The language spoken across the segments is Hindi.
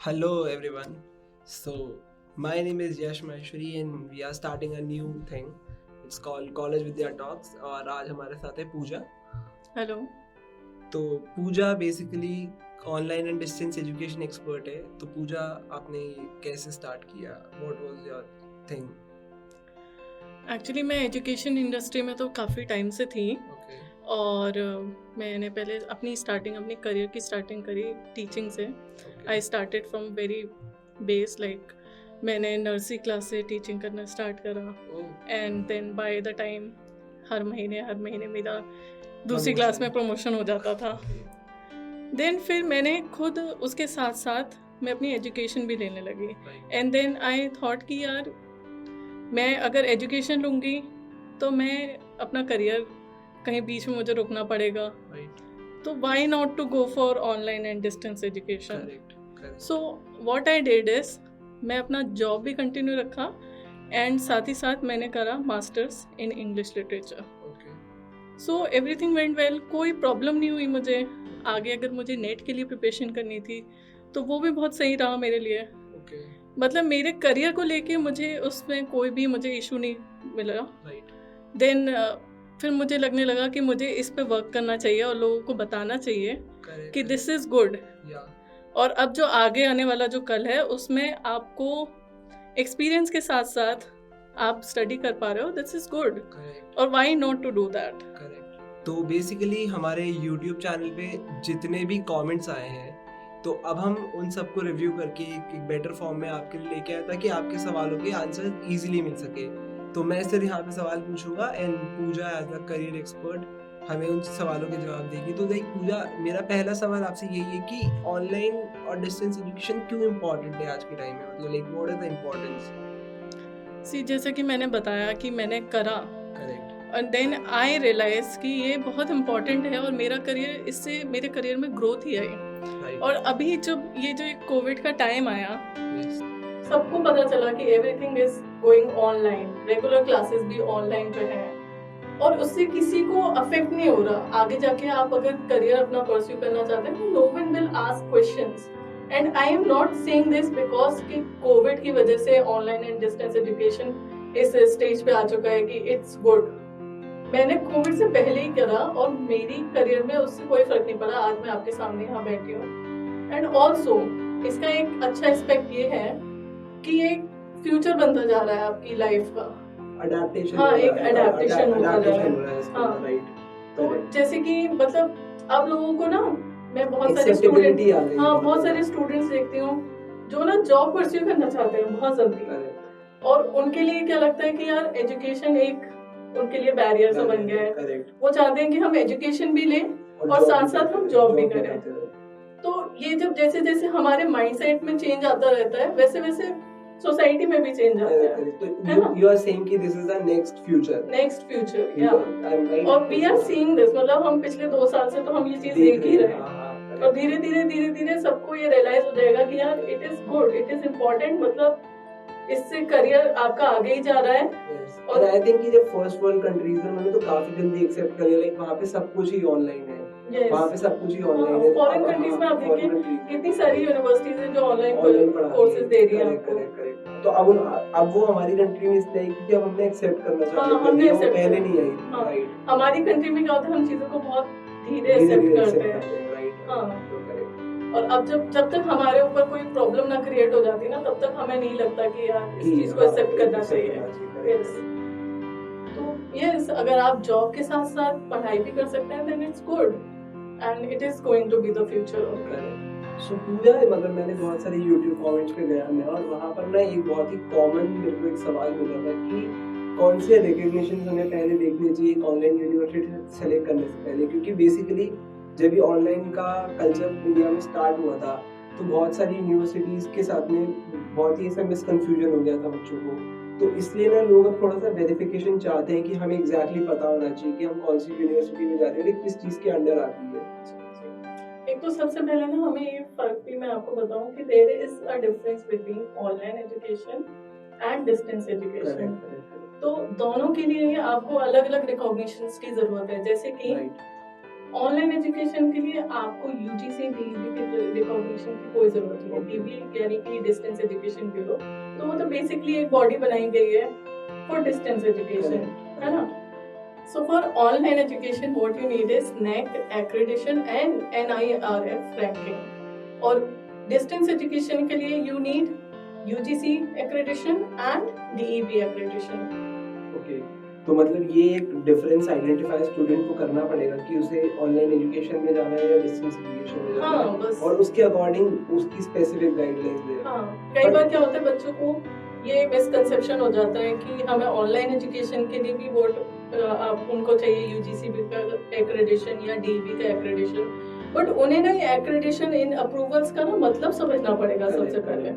Hello everyone. So my name is Yash Maheshwari and we are starting a new thing. It's called College Vidya Talks और आज हमारे साथ है पूजा. हेलो. तो Pooja basically online and distance education expert है. तो पूजा आपने कैसे स्टार्ट किया? What was your thing? Actually मैं एजुकेशन इंडस्ट्री में तो काफ़ी टाइम से थी Okay. और मैंने पहले अपनी करियर की स्टार्टिंग करी टीचिंग से. I started from very base, like मैंने नर्सरी क्लास से टीचिंग करना स्टार्ट करा and then by the time हर महीने मेरा दूसरी क्लास में प्रमोशन हो जाता था. देन फिर मैंने खुद उसके साथ साथ मैं अपनी एजुकेशन भी लेने लगी एंड देन आई थॉट कि यार मैं अगर एजुकेशन लूँगी तो मैं अपना करियर कहीं बीच में मुझे रुकना पड़ेगा, तो why not to go for online and distance education. So what I did is मैं अपना जॉब भी कंटिन्यू रखा एंड साथ ही साथ मैंने करा masters in English literature. So everything went well, कोई प्रॉब्लम नहीं हुई मुझे. आगे अगर मुझे नेट के लिए प्रिपरेशन करनी थी तो वो भी बहुत सही रहा मेरे लिए. मतलब मेरे करियर को लेके मुझे उसमें कोई भी मुझे इशू नहीं मिला. देन फिर मुझे लगने लगा कि मुझे इस पे वर्क करना चाहिए और लोगों को बताना चाहिए कि दिस इज़ गुड. और अब जो आगे आने वाला जो कल है उसमें आपको एक्सपीरियंस के साथ साथ आप स्टडी कर पा रहे हो, दिस इज़ गुड और why not to do that. तो बेसिकली हमारे YouTube चैनल पे जितने भी कमेंट्स आए हैं तो अब हम उन सबको रिव्यू करके एक बेटर फॉर्म में आपके लिए लेके आए ताकि आपके सवालों के आंसर इजीली मिल सके. तो मैं सिर्फ यहाँ पे सवाल पूछूंगा and Puja as a career expert हमें उन सवालों के जवाब देगी. तो लाइक पूजा, मेरा पहला सवाल आपसे यही है कि ऑनलाइन और डिस्टेंस एजुकेशन क्यों इम्पोर्टेंट है आज के टाइम में? मतलब like what is the importance? See जैसे कि मैंने बताया कि मैंने करा एंड देन आई रियलाइज कि ये बहुत इम्पोर्टेंट है और मेरा करियर इससे मेरे करियर में ग्रोथ ही आई. और अभी जब ये जो एक कोविड का टाइम आया, सबको पता चला कि everything is going online, regular classes भी ऑनलाइन पे हैं और उससे किसी को अफेक्ट नहीं हो रहा. आगे जाके आप अगर करियर अपना परस्यू करना चाहते हैं तो no one will ask questions. And I am not saying this because कि कोविड की वजह से ऑनलाइन एंड डिस्टेंस एजुकेशन इस स्टेज पे आ चुका है कि इट्स गुड. मैंने कोविड से पहले ही करा और मेरी करियर में उससे कोई फर्क नहीं पड़ा. आज मैं आपके सामने यहाँ बैठी हूँ. एंड ऑल्सो इसका एक अच्छा एस्पेक्ट ये है कि एक फ्यूचर बनता जा रहा है आपकी लाइफ का. अडैप्टेशन. हाँ, एक अडैप्टेशन होता जा रहा है. हाँ, राइट. तो जैसे कि मतलब अब लोगों को ना, मैं बहुत सारे स्टूडेंट बहुत सारे स्टूडेंट्स देखती हूँ जो ना जॉब परस्यू करना चाहते हैं बहुत जल्दी और उनके लिए क्या लगता है कि यार एजुकेशन एक उनके लिए बैरियर सा बन गया है. वो चाहते हैं कि हम एजुकेशन भी लें और साथ साथ हम जॉब भी करें. तो ये जब जैसे जैसे हमारे माइंडसेट में चेंज आता रहता है वैसे वैसे सोसाइटी में भी चेंज आता है. तो you are saying कि this is the next future. और we are seeing this, मतलब हम पिछले 2 साल से तो हम ये चीज देख ही रहे हैं और धीरे धीरे सबको ये रियलाइज हो जाएगा कि यार it is good, it is important. मतलब इससे करियर आपका आगे ही जा रहा है. और आई थिंक कि जब फर्स्ट वर्ल्ड कंट्रीज में उन्होंने तो काफी जल्दी एक्सेप्ट कर लिया, लाइक वहाँ पे सब कुछ ही ऑनलाइन है. वहाँ पे सब कुछ ही ऑनलाइन है. फॉरेन कंट्रीज में आप देखिए कितनी सारी यूनिवर्सिटीज हैं जो ऑनलाइन कोर्सेज दे रही हैं. तो अब वो हमारी कंट्री में इसलिए आई कि अब हमने एक्सेप्ट करना चाहिए. हमने पहले नहीं आई. राइट. हमारी कंट्री में क्या होता है, हम चीजों को बहुत धीरे एक्सेप्ट करते हैं. हाँ. और अब जब तक हमारे ऊपर कोई प्रॉब्लम ना क्रिएट हो जाती ना तब तक हमें नहीं लगता कि यार इस चीज को एक्सेप्ट करना चाहिए. तो यस, अगर आप जॉब के साथ साथ पढ़ाई भी कर सकते हैं then it's good and it is going to be the future. So Puja, मतलब मैंने बहुत सारे YouTube कमेंट्स पे गया मैं और वहाँ पर ना एक बहुत ही कॉमन मेरे को एक सवाल मिला था कि कौन से रिकग्निशन हमें पहले देखनी चाहिए ऑनलाइन यूनिवर्सिटी सेलेक्ट करने से पहले. क्योंकि बेसिकली जब भी ऑनलाइन का कल्चर इंडिया में स्टार्ट हुआ था तो बहुत सारी यूनिवर्सिटीज़ के साथ में बहुत ही ऐसा मिसकन्फ्यूजन हो गया था बच्चों को. तो इसलिए ना लोग अब थोड़ा सा वेरिफिकेशन चाहते हैं कि हमें एग्जैक्टली पता होना चाहिए कि हम कौन सी यूनिवर्सिटी में जा रहे हैं, किस चीज़ के अंडर आती है. एक तो सबसे पहले ना हमें ये फर्क भी मैं आपको बताऊं कि there is a difference between online education and distance education. तो दोनों के लिए आपको अलग अलग रिकॉग्निशंस की जरूरत है. जैसे कि ऑनलाइन एजुकेशन के लिए आपको यूजीसी डीईबी की रिकॉग्निशन की कोई जरूरत नहीं है। डीबी यानी कि डिस्टेंस एजुकेशन ब्यूरो, तो वो तो बेसिकली एक बॉडी बनाई गई है फॉर डिस्टेंस एजुकेशन, है ना। So for online education, what you need is NAAC accreditation and NIRF ranking. और distance education के लिए you need UGC accreditation and DEB accreditation. Okay. तो मतलब ये एक डिफरेंस आइडेंटिफाई स्टूडेंट को करना पड़ेगा कि उसे ऑनलाइन एजुकेशन में जाना है या डिस्टेंस एजुकेशन में जाना है, बस। और उसके अकॉर्डिंग उसकी स्पेसिफिक गाइडलाइंस दे। कई बार क्या होता है, बच्चों को ये मिसकंसेप्शन हो जाता है कि हमें ऑनलाइन एजुकेशन के लिए भी वोट आप उनको चाहिए यूजीसी का एक्रेडिशन या डीईबी का एक्रेडिशन, बट उन्हें ना ये एक्रेडिशन इन अप्रूवल्स का ना मतलब समझना पड़ेगा सबसे पहले।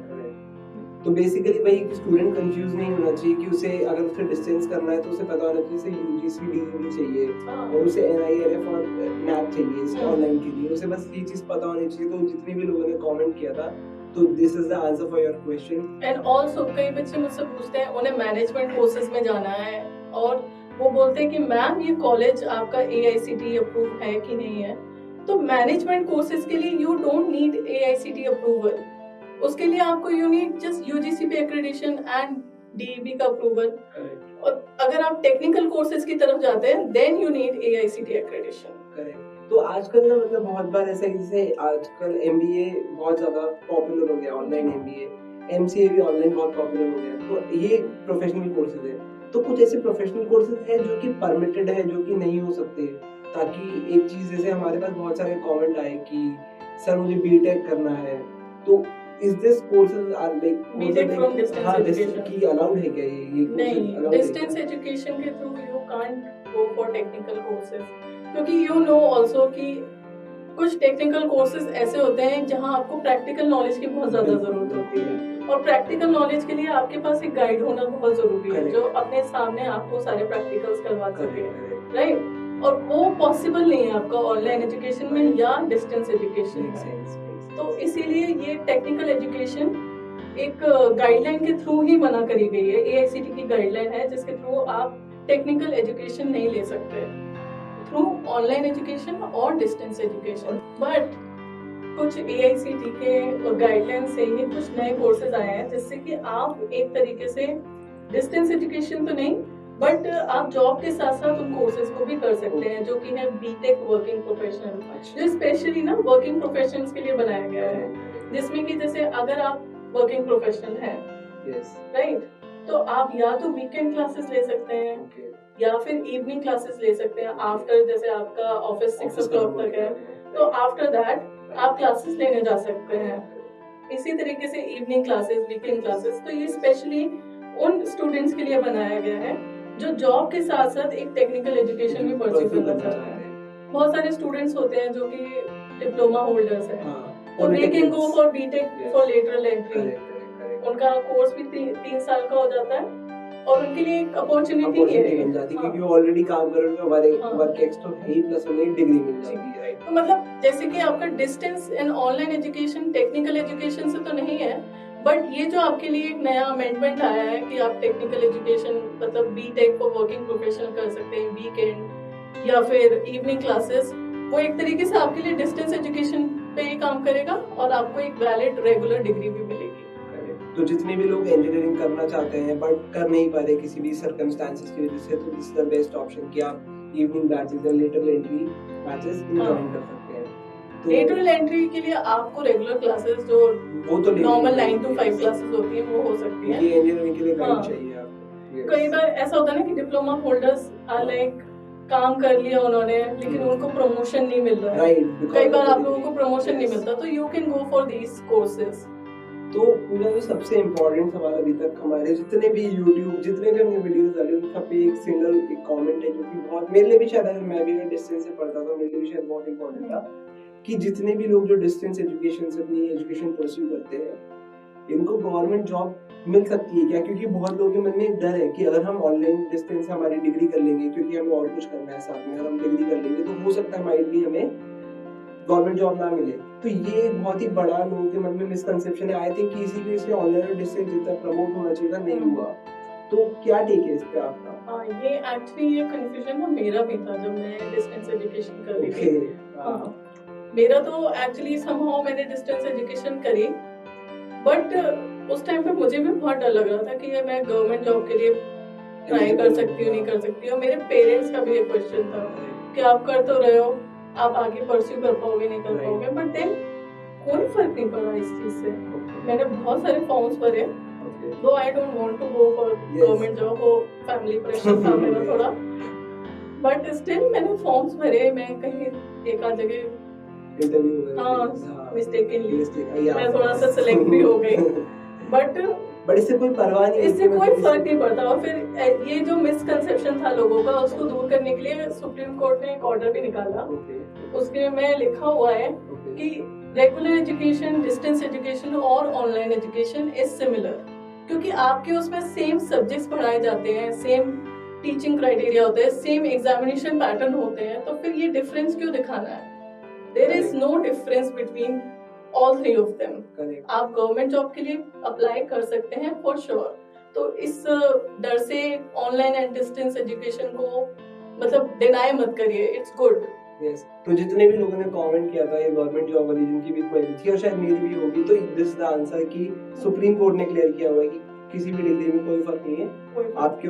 तो बेसिकली वही स्टूडेंट कंफ्यूज नहीं होना चाहिए कि उसे अगर उसे डिस्टेंस करना है तो उसे पता होना चाहिए उसे यूजीसी डीईबी चाहिए और उसे एनआईआरएफ और नैक चाहिए इसके ऑनलाइन के लिए, उसे बस ये चीज पता होनी चाहिए। तो जितने भी लोगों ने कमेंट किया था, तो this is the answer for your question. And also कई बच्चे मुझसे पूछते हैं उन्हें मैनेजमेंट कोर्सेज में जाना है और वो बोलते हैं कि मैम ये कॉलेज आपका एआईसीटीई अप्रूव है कि नहीं है। तो मैनेजमेंट कोर्सेज के लिए you don't need AICTE approval, उसके लिए आपको यू नीड जस्ट यूजीसी पे एक्रेडिशन एंड डीईबी का अप्रूवल। और अगर आप टेक्निकल कोर्सेज की तरफ जाते हैं then you need AICTE accreditation. Correct. तो आजकल ना मतलब बहुत बार ऐसा है जैसे आजकल एमबीए बहुत ज्यादा पॉपुलर हो गया, ऑनलाइन एमबीए, एमसीए भी ऑनलाइन बहुत पॉपुलर हो गया, तो ये प्रोफेशनल कोर्सेज है। तो कुछ ऐसे प्रोफेशनल कोर्सेज हैं जो कि परमिटेड है, जो कि नहीं हो सकते, ताकि एक चीज जैसे हमारे पास बहुत सारे कमेंट आए कि सर मुझे बीटेक करना है, तो is this courses are like BTech from distance education की अलाउड है क्या? ये नहीं, डिस्टेंस एजुकेशन के through you can't go for technical courses, क्योंकि यू नो आल्सो कि कुछ टेक्निकल कोर्सेज ऐसे होते हैं जहां आपको प्रैक्टिकल नॉलेज की बहुत ज्यादा जरूरत होती है, और प्रैक्टिकल नॉलेज के लिए आपके पास एक गाइड होना बहुत जरूरी है जो अपने सामने आपको सारे प्रैक्टिकल्स करवा सके, राइट। और वो पॉसिबल नहीं है आपका ऑनलाइन एजुकेशन में या डिस्टेंस एजुकेशन में। तो इसीलिए ये टेक्निकल एजुकेशन एक गाइडलाइन के थ्रू ही बना करी गई है, एआईसीटी की गाइडलाइन है जिसके थ्रू आप टेक्निकल एजुकेशन नहीं ले सकते थ्रू ऑनलाइन एजुकेशन और डिस्टेंस एजुकेशन। बट कुछ एआईसीटी के गाइडलाइन से ही कुछ नए कोर्सेज आए हैं जिससे कि आप एक तरीके से डिस्टेंस एजुकेशन तो नहीं बट आप जॉब के साथ साथ उन कोर्सेज को भी कर सकते हैं, जो कि है बीटेक वर्किंग प्रोफेशनल, जो स्पेशली ना वर्किंग प्रोफेशनल्स के लिए बनाया गया है, जिसमें कि जैसे अगर आप वर्किंग प्रोफेशनल हैं, राइट, तो आप या तो वीकेंड क्लासेस ले सकते हैं या फिर इवनिंग क्लासेस ले सकते हैं आफ्टर, जैसे आपका ऑफिस 6 o'clock तक है तो आफ्टर दैट आप क्लासेस लेने जा सकते हैं। इसी तरीके से इवनिंग क्लासेस, वीकेंड क्लासेस, तो ये स्पेशली उन स्टूडेंट्स के लिए बनाया गया है जो जॉब के साथ साथ एक टेक्निकल एजुकेशन भी परस्यू करना चाहते हैं। बहुत सारे स्टूडेंट्स होते हैं जो कि डिप्लोमा होल्डर्स हैं, तो they can go for BTech for lateral entry, उनका कोर्स भी 3 साल का हो जाता है और उनके लिए एक अपॉर्चुनिटी मिल जाती है क्योंकि वो ऑलरेडी काम कर रहे हैं, हमारे वर्क एक्सपीरियंस है ही, प्लस उन्हें डिग्री मिल जाती है, राइट। तो मतलब जैसे कि आपका distance and online education technical education से तो नहीं है, बट ये जो आपके लिए एक नया अमेंडमेंट आया है कि आप टेक्निकल एजुकेशन मतलब बीटेक को वर्किंग प्रोफेशनल कर सकते हैं, वीकेंड या फिर इवनिंग क्लासेस, वो एक तरीके से आपके लिए डिस्टेंस एजुकेशन पे ही काम करेगा और आपको एक वैलिड रेगुलर डिग्री भी मिलेगी। तो जितने भी लोग इंजीनियरिंग करना चाहते हैं बट कर नहीं पा रहे किसी भी सर्कमस्टेंसेस की वजह से, तो this is the best option कि आप इवनिंग बैचेस या लेटरल एंट्री बैचेस ज्वाइन कर सकते हैं। तो लेटरल एंट्री के लिए आपको रेगुलर क्लासेस जो वो तो नॉर्मल 9 to 5 क्लासेस होती है वो हो सकती है, ये इंजीनियरिंग के लिए गाइड चाहिए आपको। कई बार ऐसा होता है ना कि डिप्लोमा होल्डर्स आर लाइक काम कर लिया उन्होंने लेकिन उनको प्रमोशन नहीं मिल रहा है, राइट, कई बार आप लोगों को प्रमोशन नहीं मिलता, तो you can go for these courses. तो पूरा जो सबसे इम्पोर्टेंट सवाल अभी तक हमारे जितने भी YouTube जितने भी हमने वीडियोस डाले उन सब पे एक सिंगल एक कमेंट है जो कि बहुत मेरे लिए भी शायद, अगर मैं भी डिस्टेंस से पढ़ता था मेरे लिए भी शायद बहुत इम्पोर्टेंट था कि जितने भी लोग जो डिस्टेंस एजुकेशन से अपनी एजुकेशन परस्यू करते हैं इनको गवर्नमेंट जॉब मिल सकती है क्या? क्योंकि बहुत लोगों के मन में एक डर है कि अगर हम ऑनलाइन डिस्टेंस से हमारी डिग्री कर लेंगे, क्योंकि हमें और कुछ करना है साथ में, अगर हम डिग्री कर लेंगे तो हो सकता है माइट भी हमें गवर्नमेंट जॉब ना मिले। तो ये बहुत ही बड़ा लोगों के मन में मिसकंसेप्शन है। आई थिंक कि इसी वजह से ऑनलाइन और डिस्टेंस जितना प्रमोट होना चाहिए था नहीं हुआ। तो क्या टेक है इस पे आपका? हाँ, ये एक्चुअली ये कंफ्यूजन ना मेरा भी था जब मैं डिस्टेंस एजुकेशन कर रही थी। हाँ, मेरा तो एक्चुअली समहाउ मैंने डिस्टेंस एजुकेशन करी, बट उस टाइम पे मुझे भी बहुत डर लग रहा था कि ये मैं गवर्नमेंट जॉब के लिए ट्राई कर सकती हूँ नहीं कर सकती हूँ। मेरे पेरेंट्स का भी ये क्वेश्चन था कि आप कर तो रहे हो, आप आगे परस्यू कर पाओगे नहीं कर पाओगे, बट देन कोई फर्क नहीं पड़ा इस चीज से। मैंने बहुत सारे फॉर्म्स भरे, though I don't want to go for government job, वो फैमिली प्रेशर था मेरा थोड़ा, बट स्टिल मैंने फॉर्म्स भरे। मैं कहीं एक आध जगह इंटरव्यू में, हाँ, मिस्टेकनली मैं थोड़ा सा सेलेक्ट भी हो गई, बट इससे कोई परवाह नहीं, इससे कोई फर्क नहीं पड़ता। और फिर ये जो मिसकंसेप्शन था लोगों का, उसको दूर करने के लिए सुप्रीम कोर्ट ने एक ऑर्डर भी निकाला। उसके में लिखा हुआ है कि रेगुलर एजुकेशन, डिस्टेंस एजुकेशन और ऑनलाइन एजुकेशन इज सिमिलर, क्योंकि आपके उसमें सेम सब्जेक्ट्स पढ़ाए जाते हैं, सेम टीचिंग क्राइटेरिया होते हैं, सेम एग्जामिनेशन पैटर्न होते हैं, तो फिर ये डिफरेंस क्यों दिखाना है? There is no difference between all three of them. आप गवर्नमेंट जॉब के लिए अप्लाई कर सकते हैं फॉर श्योर। तो इस डर से ऑनलाइन एंड डिस्टेंस एजुकेशन को मतलब डिनाई मत करिए, इट्स गुड। Yes. तो जितने भी लोगों ने कमेंट किया था ये गवर्नमेंट जॉब वाली, जिनकी भी क्वेरी थी और शायद मेरी भी होगी, तो दिस द आंसर कि सुप्रीम कोर्ट ने क्लियर किया हुआ है कि किसी भी डिग्री में कोई फर्क नहीं है, आपके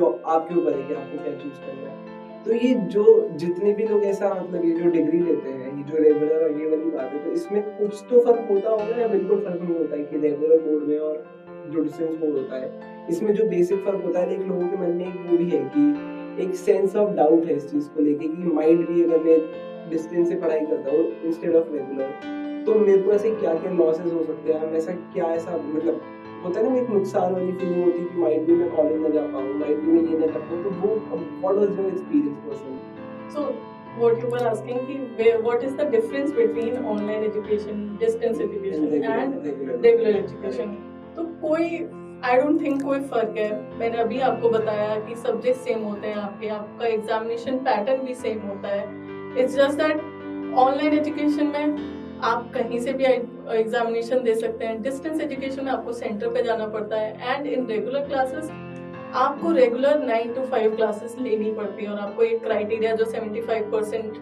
ऊपर है कि आपको क्या चूज करना है। तो ये जो जितने भी लोग ऐसा मतलब ये जो डिग्री लेते हैं, ये जो रेगुलर और ये वाली बात है, तो इसमें कुछ तो फर्क होता होगा या बिल्कुल फर्क नहीं होता है कि रेगुलर मोड में और जो डिस्टेंस मोड होता है, इसमें जो बेसिक फर्क होता है, लेकिन लोगों के मन में एक वो भी है कि एक सेंस ऑफ डाउट है इस चीज को लेके कि माइंड भी अगर मैं डिस्टेंस से पढ़ाई करता हूँ इंस्टेड ऑफ रेगुलर, तो मेरे को ऐसे क्या क्या लॉसेस हो सकते हैं, ऐसा क्या ऐसा मतलब होता है ना, एक नुकसान वाली फीलिंग होती है कि माइट भी मैं कॉलेज ना जा पाऊँ, माइट भी मैं ये ना कर पाऊँ, तो वो what was your experience personally? So what you were asking कि what is the difference between online education, distance education and regular education? तो कोई आई डोंट थिंक कोई फर्क है। मैंने अभी आपको बताया कि सब्जेक्ट सेम होते हैं आपके, आपका एग्जामिनेशन पैटर्न भी सेम होता है। It's just that online education में आप कहीं से भी एग्जामिनेशन दे सकते हैं, डिस्टेंस एजुकेशन में आपको सेंटर पे जाना पड़ता है, एंड इन रेगुलर क्लासेस आपको रेगुलर 9 to 5 क्लासेस लेनी पड़ती है और आपको एक क्राइटेरिया जो 75%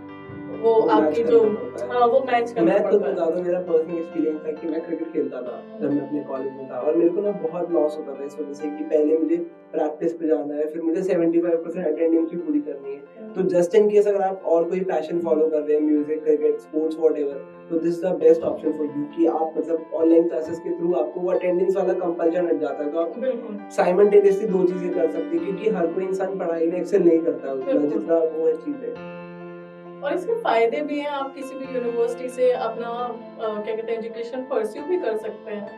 वो आपकी जो वो मैच करना मैं तो पड़ता है। बता दूं, मेरा पर्सनल एक्सपीरियंस था कि मैं क्रिकेट खेलता था जब मैं अपने कॉलेज में था, और मेरे को ना बहुत लॉस होता था इस वजह से कि पहले मुझे प्रैक्टिस पे जाना है, फिर मुझे 75% अटेंडेंस भी पूरी करनी है। तो जस्ट इन केस अगर आप और कोई पैशन फॉलो कर रहे हैं, म्यूजिक, क्रिकेट, स्पोर्ट्स, व्हाटएवर, तो this is the best option for you कि आप मतलब ऑनलाइन क्लासेस के थ्रू आपको वो अटेंडेंस वाला कंपल्शन हट जाता है, तो आप साइमल्टेनियसली दो चीजें कर सकते हैं, क्योंकि हर कोई इंसान पढ़ाई में एक्सेल नहीं करता उतना जितना वो चीज है। और इसके फायदे भी हैं, आप किसी भी यूनिवर्सिटी से अपना क्या कहते हैं एजुकेशन परस्यू भी कर सकते हैं,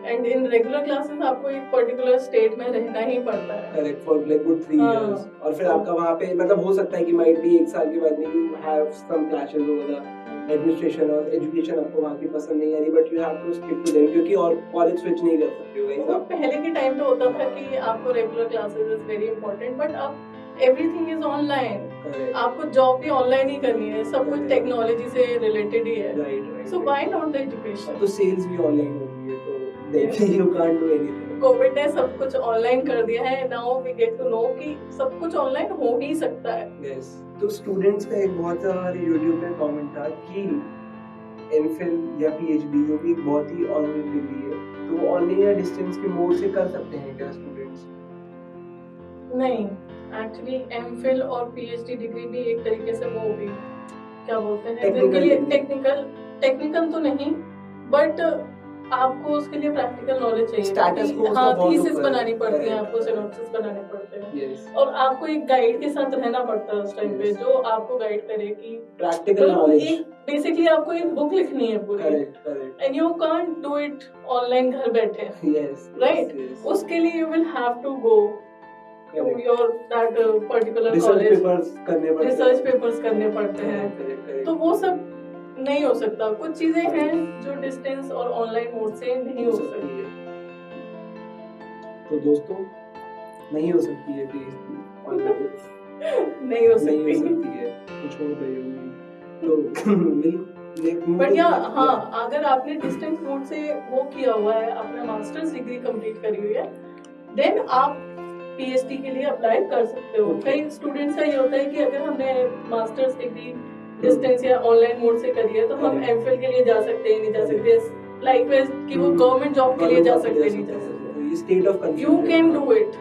एंड इन रेगुलर क्लासेस आपको एक पर्टिकुलर स्टेट में रहना ही पड़ता है। Correct, for like good 3 years, और फिर आपका वहां पे मतलब हो सकता है कि माइट भी एक साल के बाद में you have some clashes over the administration और एजुकेशन, आपको वहां की पसंद नहीं आ रही, but you have to stick to them, क्योंकि और कॉलेज स्विच नहीं कर सकते हो गाइस। पहले के टाइम पे होता था कि आपको regular classes is very important, but अब एवरीथिंग इज ऑनलाइन। आपको जॉब भी ऑनलाइन ही करनी है, सब कुछ टेक्नोलॉजी से रिलेटेड ही है, right. So why not the education? तो सेल्स भी ऑनलाइन हो गई है, तो देखिए you can't do anything. Covid ने सब कुछ ऑनलाइन कर दिया है, now we get to know कि सब कुछ ऑनलाइन हो ही सकता है। यस, तो स्टूडेंट्स का एक बहुत सारा हमारे YouTube पे कमेंट था कि एमफिल या पीएचडी जो भी बहुत ही ऑनलाइन डिग्री है, तो वो ऑनलाइन या डिस्टेंस के मोड से कर सकते हैं क्या स्टूडेंट्स? नहीं, एक्चुअली एमफिल और पीएचडी डिग्री भी एक तरीके से वो होगी, क्या बोलते हैं, टेक्निकल तो नहीं, बट आपको उसके लिए प्रैक्टिकल नॉलेज चाहिए। हाँ, थीसिस बनानी पड़ती है, आपको सिनॉप्सिस बनाने पड़ते हैं, और आपको एक गाइड के साथ रहना पड़ता है उस टाइम पे, जो आपको गाइड करे कि प्रैक्टिकल नॉलेज। बेसिकली आपको एक बुक लिखनी है पूरी, and you can't do it online घर बैठे, राइट? उसके लिए you will have to go to your that particular college, research papers करने पड़ते हैं, तो वो सब नहीं हो सकता। कुछ चीजें हैं जो डिस्टेंस और ऑनलाइन मोड से नहीं हो सकती है। तो दोस्तों, नहीं हो सकती है नहीं हो सकती है, कुछ और गई तो बट या हाँ, अगर आपने डिस्टेंस मोड से वो किया हुआ है, अपना मास्टर्स डिग्री कंप्लीट करी हुई है, देन आप पीएचडी के लिए अप्लाई कर सकते हो। कई स्टूडेंट्स का ये होता है कि अगर हमने मास्टर्स डिग्री डिस्टेंस या ऑनलाइन मोड से करी है तो हम एमफिल के लिए जा सकते हैं, नहीं जा सकते, लाइकवाइज कि वो गवर्नमेंट जॉब के लिए जा सकते हैं, नहीं जा सकते। State of you can do it,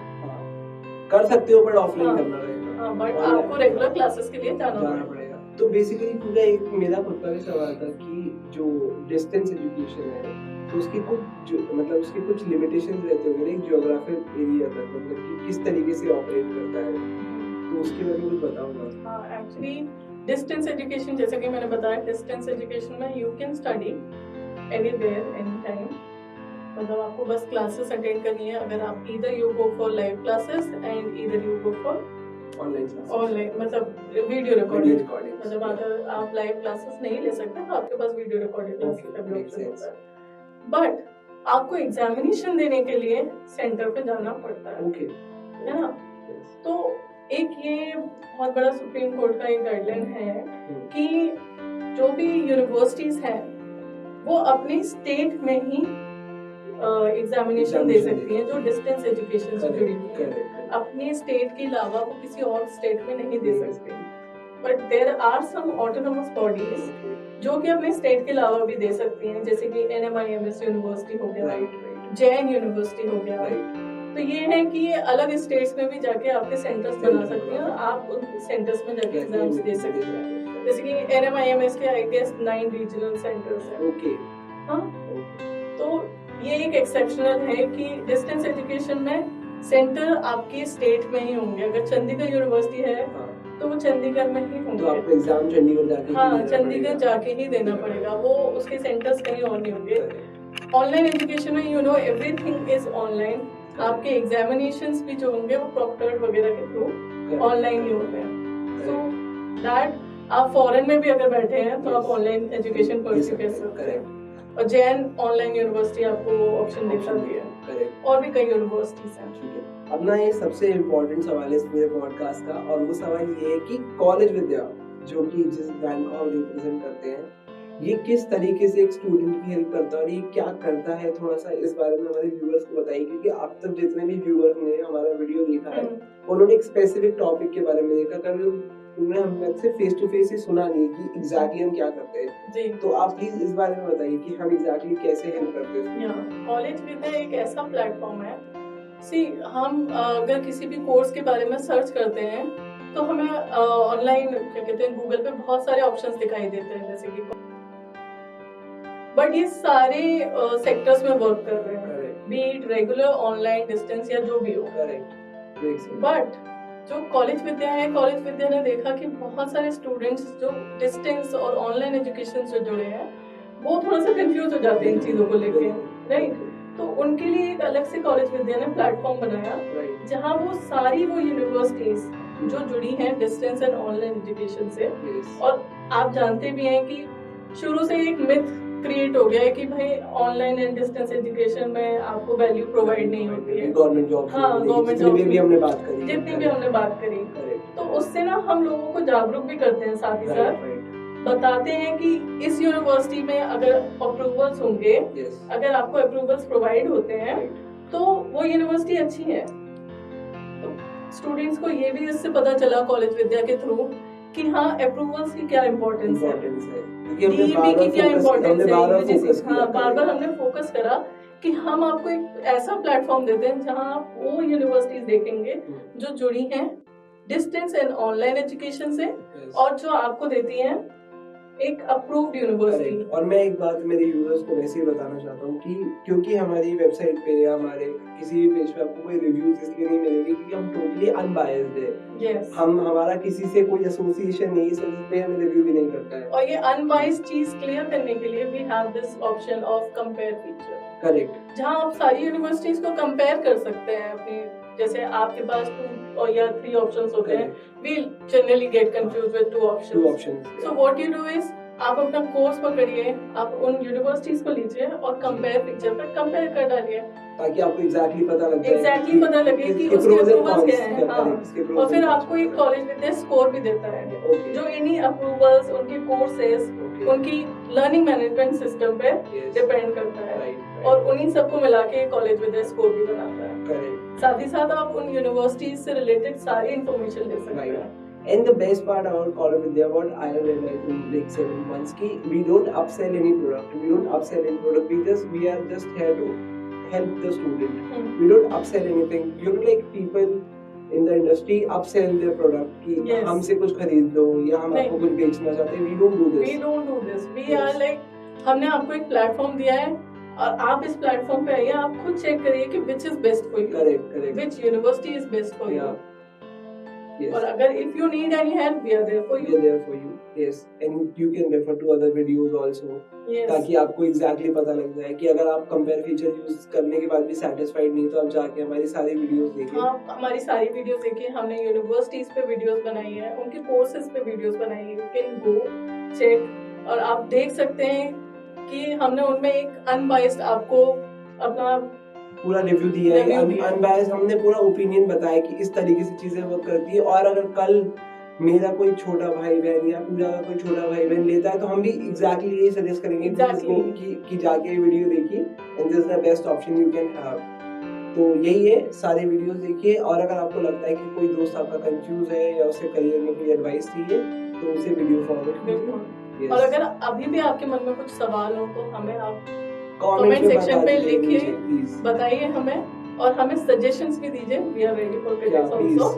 कर सकते हो, बट ऑफलाइन करना रहेगा। हाँ, बट आपको रेगुलर क्लासेस के लिए जाना पड़ेगा। तो बेसिकली पूरा एक मेरा खुद का भी सवाल था कि जो डिस्टेंस एजुकेशन है तो उसकी कुछ मतलब उसके कुछ लिमिटेशंस रहते होंगे एक ज्योग्राफिक एरिया तक, मतलब कि किस तरीके से ऑपरेट करता है, तो उसके बारे में कुछ बताओ ना। हाँ, एक्चुअली डिस्टेंस एजुकेशन जैसे कि मैंने बताया, डिस्टेंस एजुकेशन में you can study anywhere any time, मतलब आपको बस क्लासेस अटेंड करनी है। अगर आप either you go for live classes and either you go for online, मतलब वीडियो रिकॉर्डिंग, मतलब अगर आप लाइव क्लासेस नहीं ले सकते तो आपके पास वीडियो रिकॉर्डिंग क्लासेस का भी ऑप्शन होता है। बट आपको एग्जामिनेशन देने के लिए सेंटर पे जाना पड़ता है, है ना। तो एक ये बहुत बड़ा सुप्रीम कोर्ट का एक गाइडलाइन है कि जो भी यूनिवर्सिटीज हैं वो अपनी स्टेट में ही एग्जामिनेशन दे सकती हैं जो डिस्टेंस एजुकेशन से जुड़ी हुई है। अपनी स्टेट के अलावा वो किसी और स्टेट में नहीं दे सकते। But there are some autonomous bodies जो कि अपने स्टेट के अलावा भी दे सकती हैं, जैसे कि NMIMS यूनिवर्सिटी हो गया, जैन यूनिवर्सिटी हो गया। तो ये है कि ये अलग स्टेट्स में भी जाके आपके सेंटर्स बना सकते हैं और आप उन सेंटर्स में जाके एग्जाम्स दे सकते हैं। जैसे कि NMIMS के आई गेस 9 रीजनल सेंटर्स हैं। हाँ, तो ये एक एक्सेप्शनल है कि डिस्टेंस एजुकेशन में सेंटर आपके स्टेट में ही होंगे। अगर चंडीगढ़ यूनिवर्सिटी है तो वो चंडीगढ़ में ही होंगे, तो आपको एग्जाम चंडीगढ़ जाके चंडीगढ़ जाके ही देना पड़ेगा, वो उसके सेंटर्स कहीं और नहीं होंगे। ऑनलाइन एजुकेशन में you know everything is online. आपके एग्जामिनेशंस भी जो होंगे वो प्रॉक्टर्ड वगैरह के थ्रू ऑनलाइन ही होते हैं। सो दैट आप फॉरेन में भी अगर बैठे हैं तो आप ऑनलाइन एजुकेशन परस्यू कर सकते हैं। और जैन ऑनलाइन यूनिवर्सिटी आपको ऑप्शन देता भी है, और भी कई यूनिवर्सिटीज हैं। ठीक है, अब ना ये सबसे इम्पोर्टेंट सवाल है इस पूरे पॉडकास्ट का, और वो सवाल ये है कि कॉलेज विद्या जो कि जिस ब्रांड को हम रिप्रेजेंट करते हैं, ये किस तरीके से एक स्टूडेंट की हेल्प करता है और ये क्या करता है, थोड़ा सा इस बारे में हमारे व्यूअर्स को बताइए। क्योंकि अब तक जितने भी व्यूअर्स ने हमारा वीडियो देखा है उन्होंने एक स्पेसिफिक टॉपिक के बारे में देखा, कभी उन्होंने हमसे फेस टू फेस ही सुना नहीं कि एग्जैक्टली हम क्या करते हैं। तो आप प्लीज इस बारे में बताइए कि हम एग्जैक्टली कैसे हेल्प करते हैं। कॉलेज विद्या एक ऐसा प्लेटफॉर्म है, सी हम अगर किसी भी कोर्स के बारे में सर्च करते हैं तो हमें ऑनलाइन क्या कहते हैं गूगल पे बहुत सारे ऑप्शंस दिखाई देते हैं, जैसे कि बट ये सारे सेक्टर्स में वर्क कर रहे हैं, B it regular, online, distance या जो भी हो। बट जो कॉलेज विद्या है, कॉलेज विद्या ने देखा कि बहुत सारे स्टूडेंट्स जो डिस्टेंस और ऑनलाइन एजुकेशन से जुड़े हैं वो थोड़ा सा कंफ्यूज हो जाते हैं इन चीजों को लेके, राइट। तो उनके लिए एक अलग से कॉलेज विद्या ने प्लेटफॉर्म बनाया जहां वो सारी वो यूनिवर्सिटीज जो जुड़ी हैं डिस्टेंस एंड ऑनलाइन एजुकेशन से। और आप जानते भी हैं कि शुरू से एक मिथ क्रिएट हो गया है कि भाई ऑनलाइन एंड डिस्टेंस एजुकेशन में आपको वैल्यू प्रोवाइड नहीं होती है गवर्नमेंट जॉब। हाँ, गवर्नमेंट जॉब जितनी भी हमने बात करी तो उससे ना हम लोगों को जागरूक भी करते हैं, साथ ही साथ बताते हैं कि इस यूनिवर्सिटी में अगर अप्रूवल्स होंगे, अगर आपको अप्रूवल्स प्रोवाइड होते हैं तो वो यूनिवर्सिटी अच्छी है। तो स्टूडेंट्स को ये भी इससे पता चला कॉलेज विद्या के थ्रू कि हाँ अप्रूवल्स की क्या इम्पोर्टेंस है, डीईपी की क्या इम्पोर्टेंस है। हाँ, बार बार हमने फोकस करा कि हम आपको एक ऐसा प्लेटफॉर्म देते हैं जहाँ आप वो यूनिवर्सिटीज देखेंगे जो जुड़ी हैं डिस्टेंस एंड ऑनलाइन एजुकेशन से और जो आपको देती हैं एक अप्रूव्ड यूनिवर्सिटी। और मैं एक बात मेरे यूजर्स को वैसे ही बताना चाहता हूँ कि क्योंकि हमारी वेबसाइट पे या हमारे किसी भी पेज पे आपको कोई रिव्यूज इसलिए नहीं मिलेंगे क्योंकि हम टोटली अनबायस्ड है। हम हमारा किसी से कोई एसोसिएशन नहीं, इस वजह से हमें रिव्यू भी नहीं करता है। और ये अनबायस्ड चीज क्लियर करने के लिए we have this option of compare feature, correct, जहाँ आप सारी यूनिवर्सिटीज को कंपेयर कर सकते हैं अपनी। जैसे आपके पास 2 or 3 ऑप्शंस होते हैं, we generally get confused with 2 options. So what you do is आप अपना कोर्स पकड़िए, आप उन यूनिवर्सिटीज को लीजिए और कंपेयर पिक्चर पे कंपेयर कर डालिए ताकि आपको एग्जैक्टली पता लगे कि उसके अप्रूवल्स क्या हैं। हाँ, और फिर आपको एक कॉलेज विद्या स्कोर भी देता है जो इन्हीं अप्रूवल्स, उनके कोर्सेज, उनकी लर्निंग मैनेजमेंट सिस्टम पे डिपेंड करता है। और उन्हीं सबको मिला के कॉलेज विद स्कोर भी बनाता है। करेक्ट। साथ ही साथ आप उन यूनिवर्सिटीज से रिलेटेड सारी इंफॉर्मेशन ले सकते हैं। And the best part about College Vidya, what I have realized in like 7 months, ki we don't upsell any product. We don't upsell any product. We are just here to help the student. We don't upsell anything. You know, like people in the industry upsell their product. कि Yes. हमसे कुछ खरीद लो या हम आपको कुछ बेचना चाहते हैं. We don't do this. We don't do this. We Yes. are like, हमने आपको एक प्लेटफॉर्म दिया है और आप इस प्लेटफॉर्म पे आइए, आप खुद चेक करिए कि which is best for you. Correct. Which university is best for you. Yeah. Yes. और अगर if you need any help, we are there for We you. are there for you. Yes. And you can refer to other videos also. Yes. ताकि आपको एग्जैक्टली पता लग जाए कि अगर आप कंपेयर फीचर यूज करने के बाद भी सेटिस्फाइड नहीं तो आप जाके हमारी सारी वीडियोस देखिए। हाँ, हमारी सारी वीडियोस देखिए। हमने यूनिवर्सिटीज पे वीडियोस बनाई है, उनके कोर्सेज पे वीडियोस बनाई है। यू कैन गो चेक और आप देख सकते हैं कि हमने उनमें एक अनबाइस्ड आपको अपना पूरा रिव्यू दिया है, अनबायस्ड हमने पूरा ओपिनियन बताया कि इस तरीके से चीजें वर्क करती है। और अगर कल मेरा कोई छोटा भाई बहन या पूजा का कोई छोटा भाई बहन लेता है तो हम भी एग्जैक्टली यही सजेस्ट करेंगे कि जाके ये वीडियो देखिए and this is the best option you can have. तो यही है, सारे वीडियोस देखिए। और अगर आपको लगता है कि कोई दोस्त आपका कंफ्यूज है या उसे करियर में कोई एडवाइस चाहिए तो उसे वीडियो फॉरवर्ड कीजिए। और अगर अभी भी आपके मन में कुछ सवाल हो तो हमें आप कमेंट सेक्शन पे लिखिए, प्लीज बताइए हमें और हमें सजेशंस भी दीजिए। We are ready for critics also.